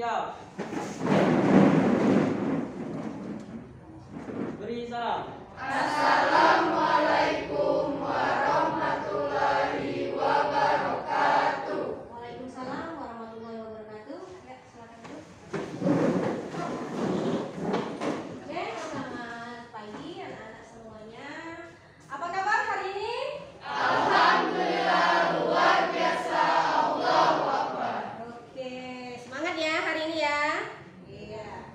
siap. Beri salam. Assalamualaikum warahmatullahi wabarakatuh. Waalaikumsalam warahmatullahi wabarakatuh. Ya, silakan dulu. Oke, selamat pagi anak-anak semuanya. Apa kabar hari ini? Alhamdulillah luar biasa. Allahu Akbar. Oke, semangat ya hari ini ya. Iya.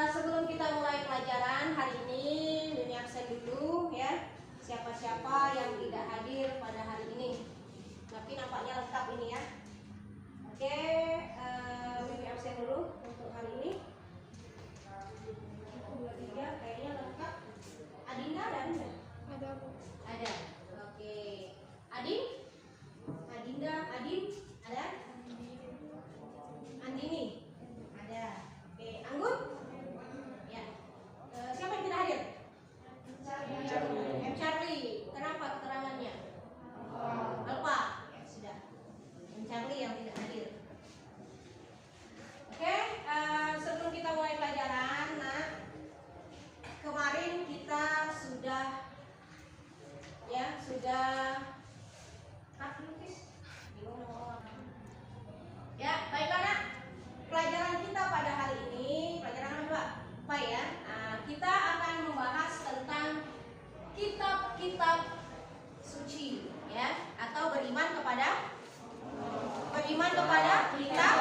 Sebelum kita mulai pelajaran hari ini, Mimi absen dulu ya. Siapa-siapa yang tidak hadir pada hari ini. Tapi nampaknya lengkap ini ya. Oke, Mimi absen dulu untuk hari ini. 1, 2, 3 kayaknya lengkap. Adinda ada enggak? Ada Bu. Ada. Oke. Adin? Adinda, Adin? Ada? Andini? Ada. Oke, Anggun? Ya. Siapa yang tidak hadir? M. Charlie. Kenapa keterangannya? Lupa. Ya, sudah. M. Charlie yang tidak hadir. Oke, sebelum kita mulai pelajaran, nah, kemarin kita sudah ya, baiklah nak. Pelajaran kita pada hari ini, pelajaran apa ya? Kita akan membahas tentang kitab-kitab suci, ya, atau beriman kepada kitab-kitab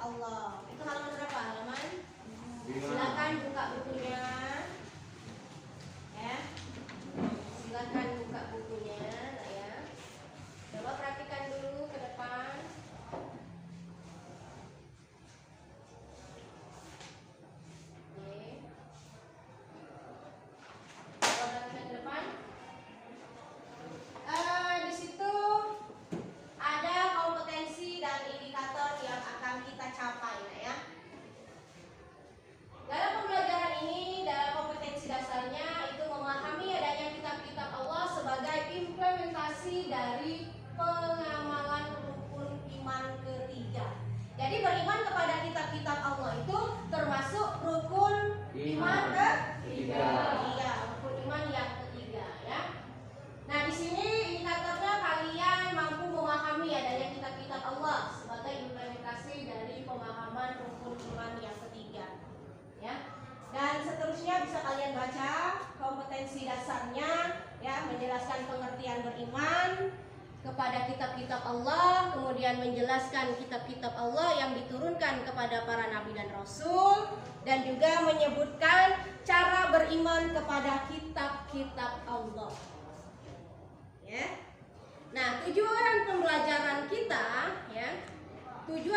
Allah. Itu halaman berapa? Halaman? Silakan buka bukunya, ya. Silakan buka bukunya, nak ya. Coba perhatikan dulu ke depan. Oke. Coba perhatikan ke depan. Di situ ada kompetensi dan indikator yang akan kita capai, nak ya. Dalam pembelajaran ini, dalam kompetensi dasarnya itu memahami adanya kitab-kitab Allah sebagai implementasi dari pengamalan rukun iman ketiga. Jadi beriman kepada kitab-kitab Allah itu termasuk rukun iman ketiga. Iya, rukun iman yang ketiga ya. Nah, di sini indikatornya kalian mampu memahami adanya kitab-kitab Allah sebagai implementasi dari pemahaman rukun iman yang ketiga. Ya. Dan seterusnya bisa kalian baca kompetensi dasarnya ya, menjelaskan pengertian beriman kepada kitab-kitab Allah, kemudian menjelaskan kitab-kitab Allah yang diturunkan kepada para nabi dan rasul, dan juga menyebutkan cara beriman kepada kitab-kitab Allah. Ya. Nah, tujuan pembelajaran kita ya, ini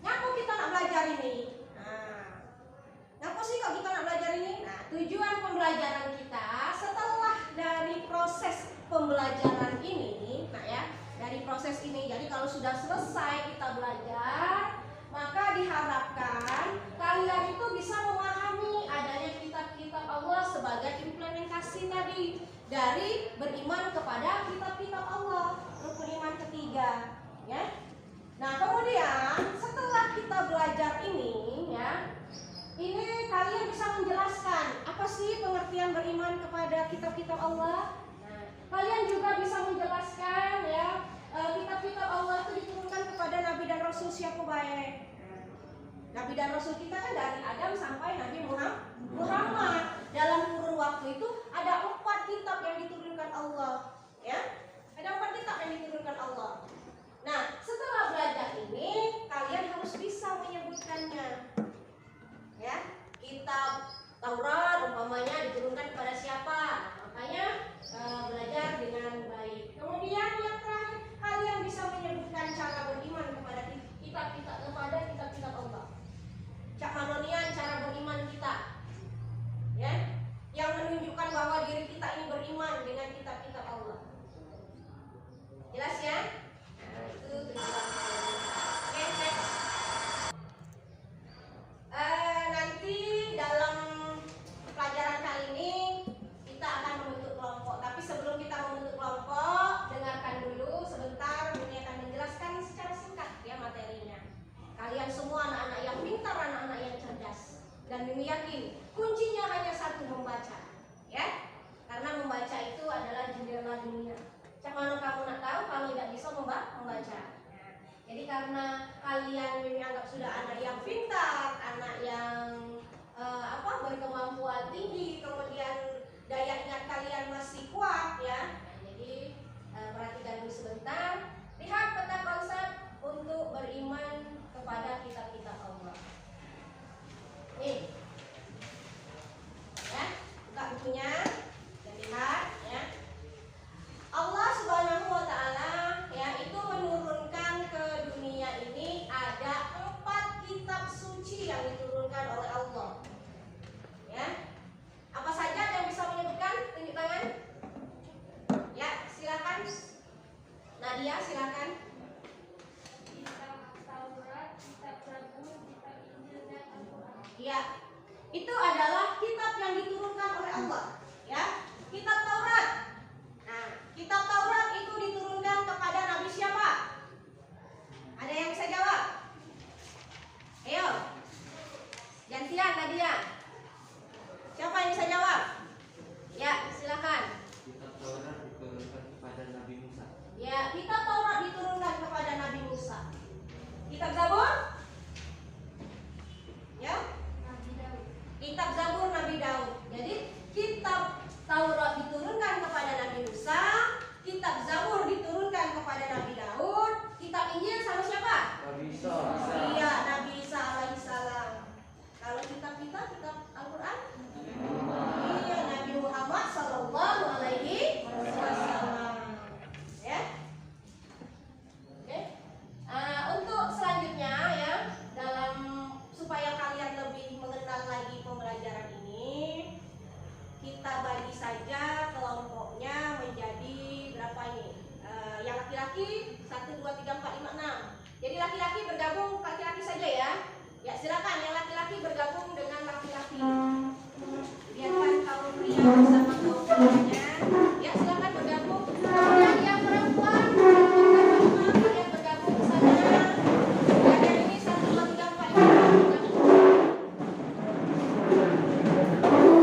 ngapain kita nak belajar ini? Ngapain sih kok kita nak belajar ini? Nah, tujuan pembelajaran kita setelah dari proses pembelajaran ini, nah ya, dari proses ini, jadi kalau sudah selesai kita belajar, maka diharapkan kalian itu bisa memahami adanya kitab-kitab Allah sebagai implementasi tadi dari beriman kepada kitab-kitab Allah, rukun iman ketiga, ya. Nah, kemudian setelah kita belajar ini, ya, ini kalian bisa menjelaskan apa sih pengertian beriman kepada kitab-kitab Allah. Nah, kalian juga bisa menjelaskan ya, kitab-kitab Allah itu diturunkan kepada Nabi dan Rasul siapa baik. Nabi dan Rasul kita kan dari Adam sampai Nabi Muhammad. Dalam kurun waktu itu ada 4 kitab yang diturunkan Allah, ya. Ada 4 kitab yang diturunkan Allah. Nah, setelah belajar ini kalian harus bisa menyebutkannya. Ya, kitab Taurat umpamanya diturunkan kepada siapa? Makanya belajar dengan baik. Kemudian yang terakhir, kalian bisa menyebutkan cara beriman kepada kitab-kitab Allah. Cak Manonian cara beriman kita, ya, yang menunjukkan bahwa diri kita ini beriman dengan kitab-kitab Allah. Jelas ya? Nah, itu tujuan. Oke, next. Nanti dalam pelajaran kali ini kita akan membentuk kelompok. Tapi sebelum kita membentuk kelompok, dengarkan dulu sebentar. Ini akan menjelaskan laki-laki 1, 2, 3, 4, 5, 6. Jadi laki-laki bergabung laki-laki saja ya. Ya silakan yang laki-laki bergabung dengan laki-laki. Biarkan kaum pria bersama kaum perempuannya. Ya silakan bergabung. Kemudian yang perempuan kalian bergabung ke sana. Dan yang ini 1, 2, 3, 4, 5, 6.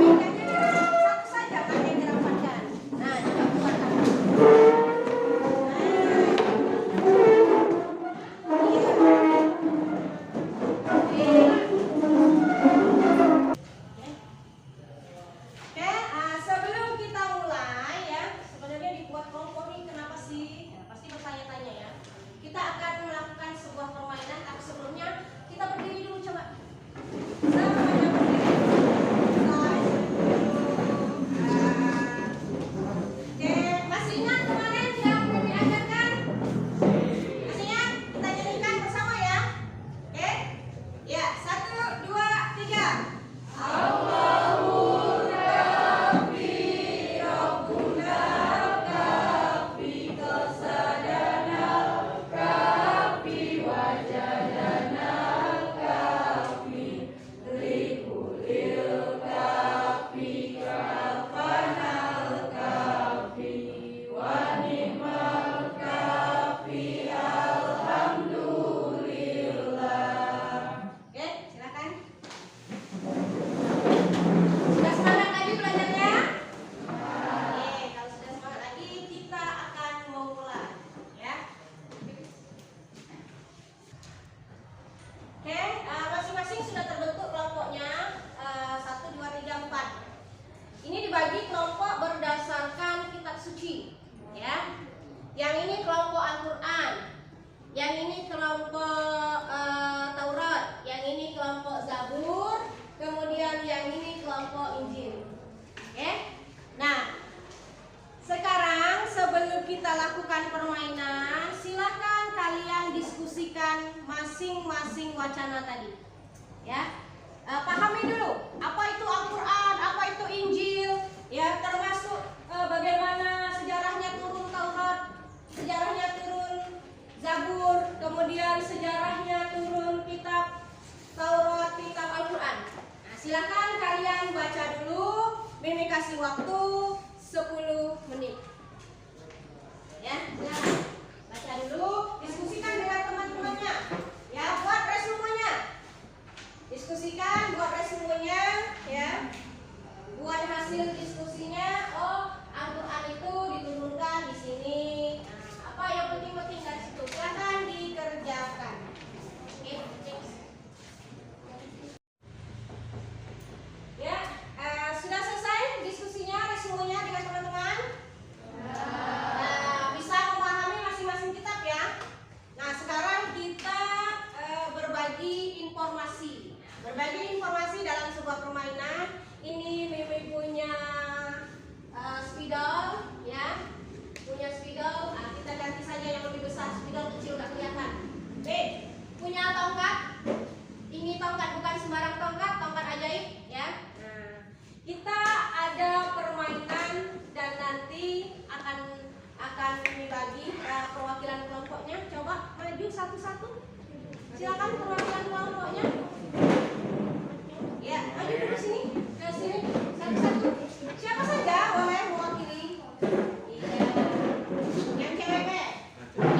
Mainkannya satu saja kan yang dirapatkan. Nah coba buatkan. Sebelum kita mulai ya, sebenarnya dibuat kelompok ini kenapa sih? Ya, pasti bertanya-tanya ya. Kita akan melakukan sebuah permainan, tapi sebelumnya kita berdiri dulu coba. Semuanya berdiri. Oke, masih ingat kemarin yang belum diajarkan? Masih ingat? Kita nyanyikan bersama ya. Oke? Ya, 1, 2, 3. Oke, silakan. Sudah semangat lagi belajarnya? Oke, kalau sudah semangat lagi kita akan memulai ya. Oke, masing-masing sudah terbentuk kelompoknya 1, 2, 3, 4. Ini dibagi kelompok berdasarkan kitab suci ya. Yang ini kelompok Al-Quran, yang ini kelompok Taurat, yang ini kelompok Zabur, kemudian yang ini kelompok Injil. Oke? Nah, sekarang sebelum kita lakukan permainan, silakan kalian diskusikan masing-masing wacana tadi. Ya, pahami dulu apa itu Al-Quran, apa itu Injil, ya termasuk bagaimana sejarahnya turun Taurat, sejarahnya turun Zabur, kemudian sejarahnya turun kitab Taurat, kitab Al-Quran. Nah, silakan kalian baca dulu. Mimi kasih waktu 10 menit. Ya, silakan baca dulu, diskusikan dengan teman-temannya. Ya, buat resumenya. Diskusikan, buat resumenya, ya. Buat hasil diskusinya. Oh, Al-Quran itu diturunkan di sini. Nah, apa yang penting-penting dari situ? Silakan dikerjakan. Oke, next. Ya, sudah selesai diskusinya, resumenya dengan teman-teman? Nah, bisa memahami masing-masing kitab ya. Nah, sekarang kita berbagi informasi. Berbagi informasi dalam sebuah permainan. Ini Mimi punya spidol, ya, punya spidol. Nah, kita ganti saja yang lebih besar. Spidol kecil nggak kelihatan. B, punya tongkat. Ini tongkat bukan sembarang tongkat, tongkat ajaib, ya. Nah, kita ada permainan dan nanti akan dibagi perwakilan kelompoknya. Coba maju satu-satu. Silakan perwakilan kelompoknya. Ya, maju dulu sini, ke sini satu-satu. Siapa saja boleh mewakili. Iya. Yang cewek.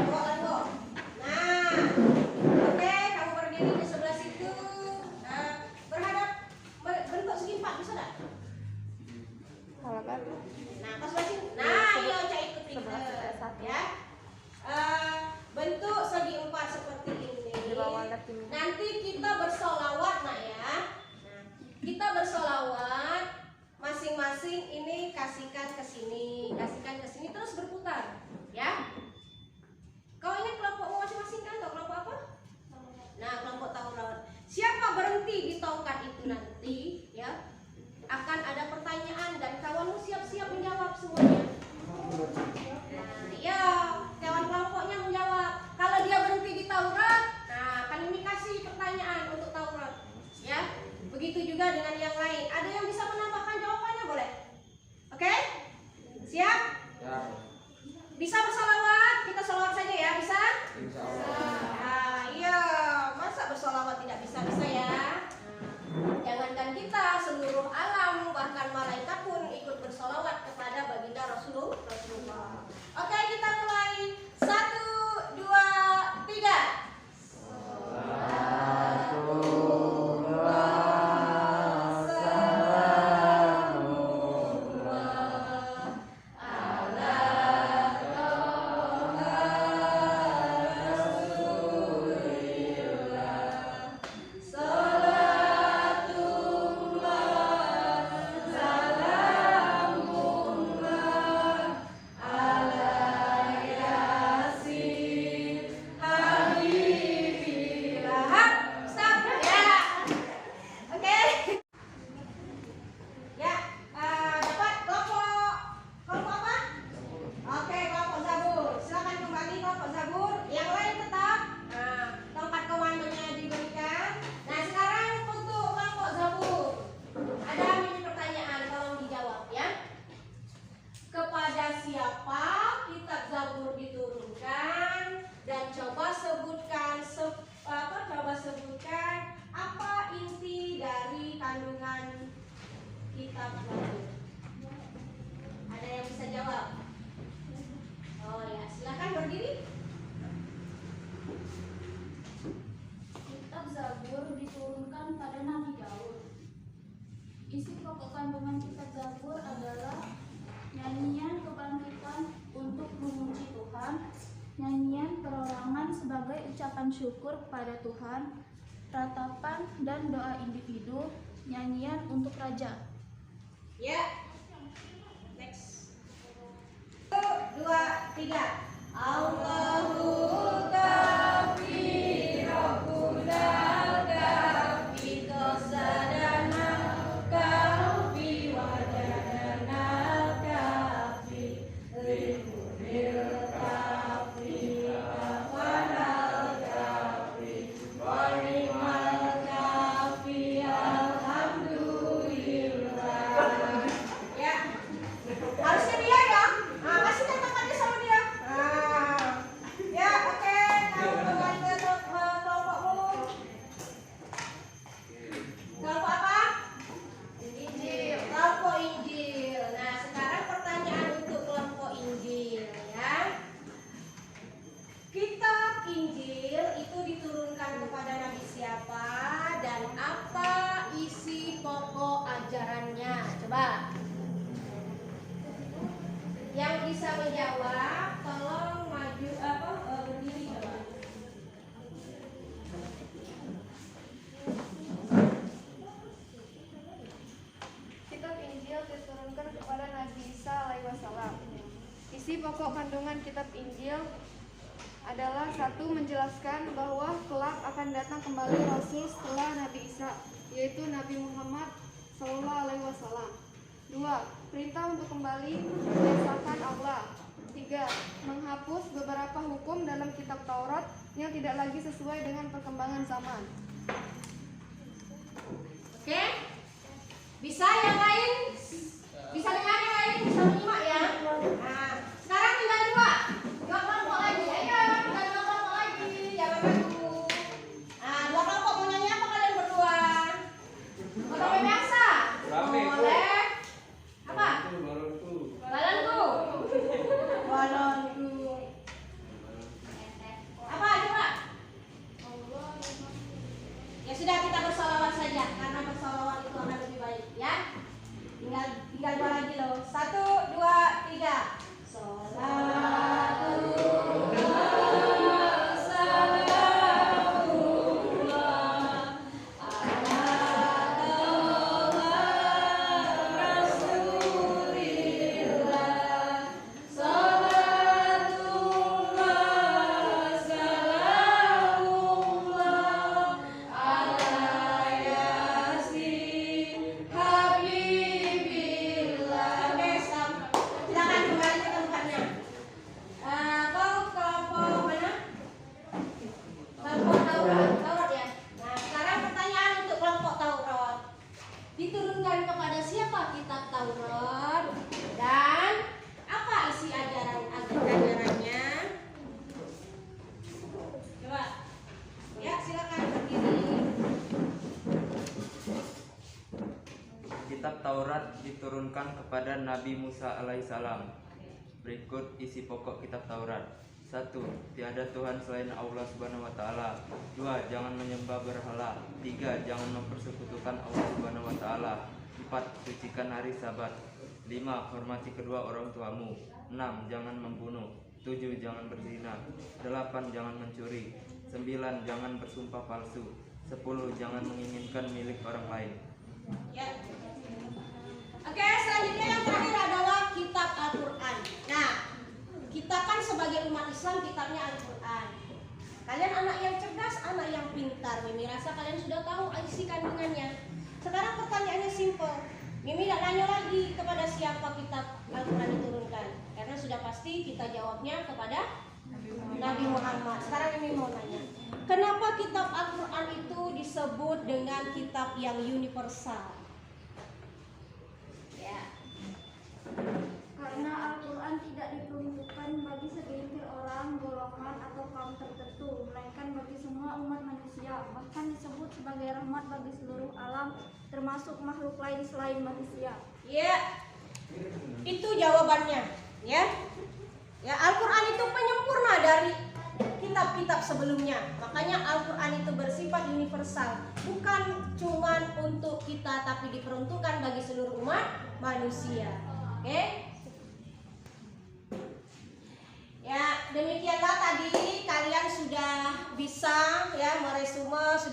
Go. Nah, oke, kamu berdiri di sebelah situ. Berhadap bentuk segi 4 bisa enggak? Nah, pas sebelah sini. Nah, iya Ocha ikut ya. Bentuk segi 4 seperti ini. Nanti kita bersolawat, nak ya. Nah, kita bersolawat masing-masing ini kasihkan ke sini, terus berputar, ya. Kau ini kelompokmu masing-masing kan? Kau kelompok apa? Nah, kelompok Taurat. Siapa berhenti di tongkat itu nanti, ya, akan ada pertanyaan dan kawanmu siap-siap menjawab semuanya. Nah, ya, kawan kelompoknya menjawab. Kalau dia berhenti di Taurat, nah, akan ini kasih pertanyaan untuk Taurat, ya. Begitu juga dengan yang lain. Ada yang bisa menambahkan jawabannya boleh? Oke? Siap? Ya. Bisa bersalawat? Kita salawat saja syukur kepada Tuhan, ratapan dan doa individu, nyanyian untuk raja. Ya. Next. 1, 2, 3. Allahu kafi rabbuna kafi qasadana kafi wajadana kafi limunil kafi kafanal kafi wanimal kafi alhamdulillah. Ya, harusnya dia ya. Nah, kasih kata-kata sama dia. Nah, ya oke. Kamu kembali ke kelompokmu. Kelompok apa? Injil. Kelompok Injil. Nah, sekarang pertanyaan untuk kelompok Injil ya. Kitab Injil itu diturunkan kepada nabi siapa dan apa isi pokok ajarannya? Coba. Yang bisa menjawab, tolong maju berdiri coba. Kitab Injil diturunkan kepada Nabi Isa alaihi wasallam. Isi pokok kandungan kitab Injil adalah: 1. Menjelaskan bahwa kelak akan datang kembali Rasul setelah Nabi Isa, yaitu Nabi Muhammad sallallahu alaihi wasallam. 2. Perintah untuk kembali mengesahkan Allah. 3. Menghapus beberapa hukum dalam kitab Taurat yang tidak lagi sesuai dengan perkembangan zaman. Oke? Bisa yang lain? Bisa dengar yang lain? Bisa menyimak ya? Nah, sekarang tinggal 2 kelompok lagi. Ayo, tinggal 2 kelompok lagi. Jangan ragu. Nah, 2 kelompok mau nyanyi apa kalian berdua? Mau rame biasa? Boleh. Apa? Balonku. Balonku. Apa coba? Ya sudah, kita bersolawat saja karena bersolawat itu akan lebih baik ya. Tinggal 2 lagi loh. 1, 2, 3. Silakan kembali ke tempatnya. Kau kelompok mana? Kelompok Taurat ya. Nah, sekarang pertanyaan untuk kelompok Taurat. Diturunkan kepada siapa kitab Taurat dan apa isi ajarannya? Coba. Ya, silakan berdiri. Kitab Taurat diturunkan kepada Nabi Musa alaihissalam. Berikut isi pokok kitab Taurat. 1. Tiada Tuhan selain Allah subhanahu wa ta'ala. 2. Jangan menyembah berhala. 3. Jangan mempersekutukan Allah subhanahu wa ta'ala. 4. Sucikan hari sabat. 5. Hormati kedua orang tuamu. 6. Jangan membunuh. 7. Jangan berzina. 8. Jangan mencuri. 9. Jangan bersumpah palsu. 10. Jangan menginginkan milik orang lain. Ya. Oke, selanjutnya yang terakhir adalah kitab Al-Quran. Nah, kita kan sebagai umat Islam kitabnya Al-Quran. Kalian anak yang cerdas, anak yang pintar. Mimi rasa kalian sudah tahu isi kandungannya. Sekarang pertanyaannya simple. Mimi tidak nanya lagi kepada siapa kitab Al-Quran diturunkan, karena sudah pasti kita jawabnya kepada Nabi Muhammad. Sekarang Mimi mau nanya, kenapa kitab Al-Quran itu disebut dengan kitab yang universal? Ya. Karena Al-Quran tidak diperuntukkan bagi segelintir orang, golongan, atau kaum tertentu, melainkan bagi semua umat manusia. Bahkan disebut sebagai rahmat bagi seluruh alam, termasuk makhluk lain selain manusia. Ya, itu jawabannya. Ya, Al-Quran itu penyempurna dari kitab-kitab sebelumnya. Makanya Al-Quran itu bersifat universal, bukan cuman untuk kita, tapi diperuntukkan bagi seluruh umat manusia. Oke? Ya, demikianlah tadi kalian sudah bisa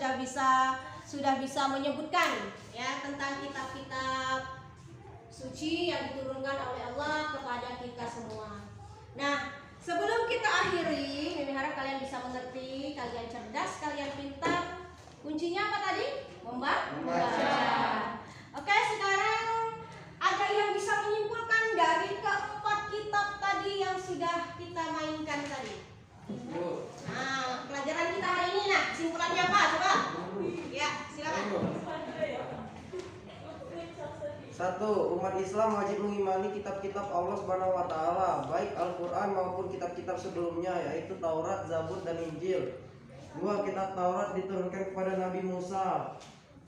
sudah bisa menyebutkan ya tentang kitab-kitab suci yang diturunkan oleh Allah kepada kita semua. Nah, sebelum kita akhiri, Mimi harap kalian bisa mengerti, kalian cerdas, kalian pintar. Kuncinya apa tadi? Membaca. Oke, sekarang ada yang bisa menyimpulkan dari keempat kitab tadi yang sudah kita mainkan tadi? Nah, pelajaran kita hari ini, nah, simpulannya apa? Coba. Ya, silakan. 1. Umat Islam wajib mengimani kitab-kitab Allah Subhanahu wa taala, baik Al-Qur'an maupun kitab-kitab sebelumnya yaitu Taurat, Zabur dan Injil. 2. Kitab Taurat diturunkan kepada Nabi Musa,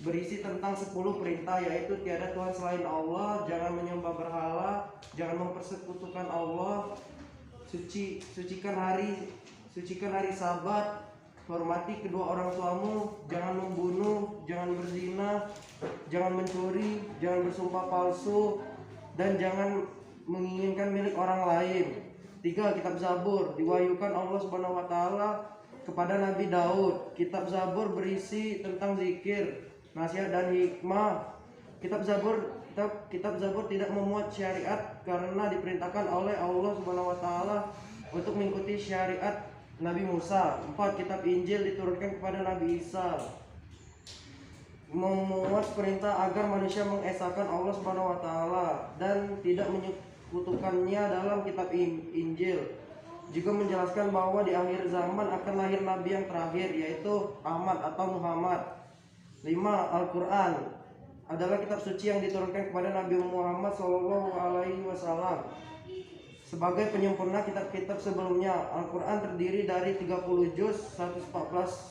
berisi tentang 10 perintah yaitu tiada Tuhan selain Allah, jangan menyembah berhala, jangan mempersekutukan Allah, sucikan hari Sabat, hormati kedua orang tuamu, jangan membunuh, jangan berzina, jangan mencuri, jangan bersumpah palsu, dan jangan menginginkan milik orang lain. 3. Kitab Zabur diwahyukan Allah Subhanahu wa taala kepada Nabi Daud. Kitab Zabur berisi tentang zikir, nasihat dan hikmah. Kitab Zabur tidak memuat syariat karena diperintahkan oleh Allah Subhanahu wa taala untuk mengikuti syariat Nabi Musa. 4. Kitab Injil diturunkan kepada Nabi Isa, memuat perintah agar manusia mengesahkan Allah Subhanahu wa taala dan tidak menyekutukannya dalam kitab Injil. Juga menjelaskan bahwa di akhir zaman akan lahir nabi yang terakhir yaitu Ahmad atau Muhammad. 5. Al-Qur'an adalah kitab suci yang diturunkan kepada Nabi Muhammad SAW sebagai penyempurna kitab-kitab sebelumnya. Al-Qur'an terdiri dari 30 juz, 114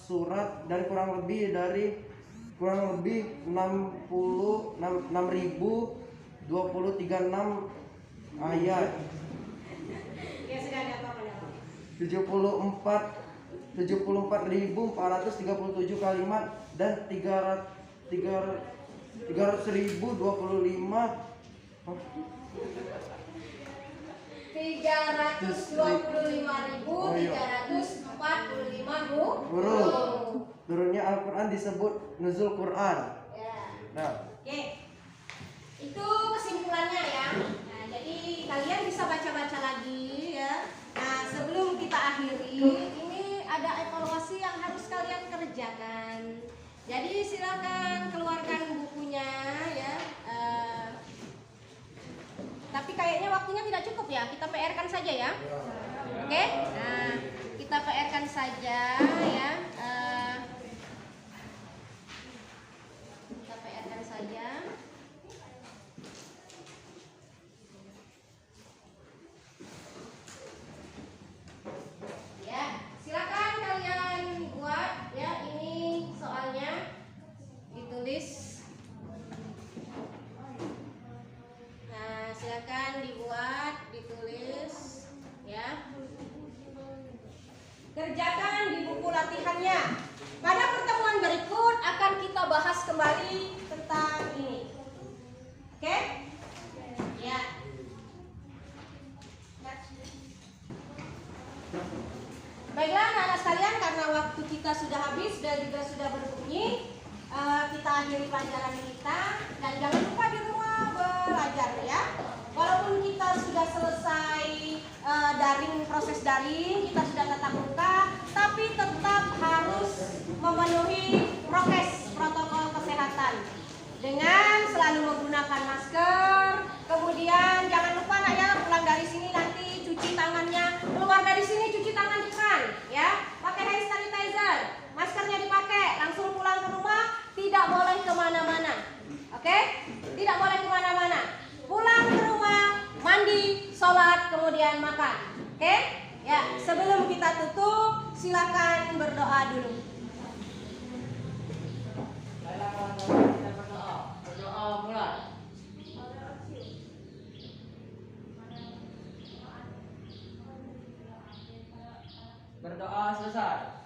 surat dan kurang lebih 6.236 ayat, 74.437 kalimat dan 325.345 huruf. Turunnya Al-Quran disebut nuzul Quran. Ya. Nah, Oke. Itu kesimpulannya ya. Nah, jadi kalian bisa baca-baca lagi ya. Nah, sebelum kita akhiri, ini ada evaluasi yang harus kalian kerjakan. Jadi silakan keluarkan bukunya ya. Tapi kayaknya waktunya tidak cukup ya. Kita PR-kan saja ya. Oke? Nah, kita PR-kan saja ya. Kita PR-kan saja. Ya, silakan kalian buat ya, ini soalnya ditulis. Nah, silakan dibuat, ditulis ya. Kerjakan di buku latihannya. Pada pertemuan berikut akan kita bahas kembali tentang ini. Oke? Ya. Baiklah anak-anak sekalian, karena waktu kita sudah habis dan juga sudah berbunyi, kita akhiri pelajaran kita. Dan jangan lupa di rumah belajar ya. Walaupun kita sudah selesai proses daring, kita sudah tatap muka, tapi tetap harus memenuhi prokes, protokol kesehatan dengan selalu menggunakan masker. Kemudian jangan lupa nak ya, pulang dari sini nanti cuci tangannya, keluar dari sini cuci tangan di keran ya, pakai hand sanitizer, maskernya dipakai, langsung pulang ke rumah, tidak boleh kemana-mana. Oke? Tidak boleh kemana-mana. Pulang ke rumah, mandi, sholat, kemudian makan. Oke? Ya, sebelum kita tutup, silakan berdoa dulu. Berdoa mulai. Berdoa selesai.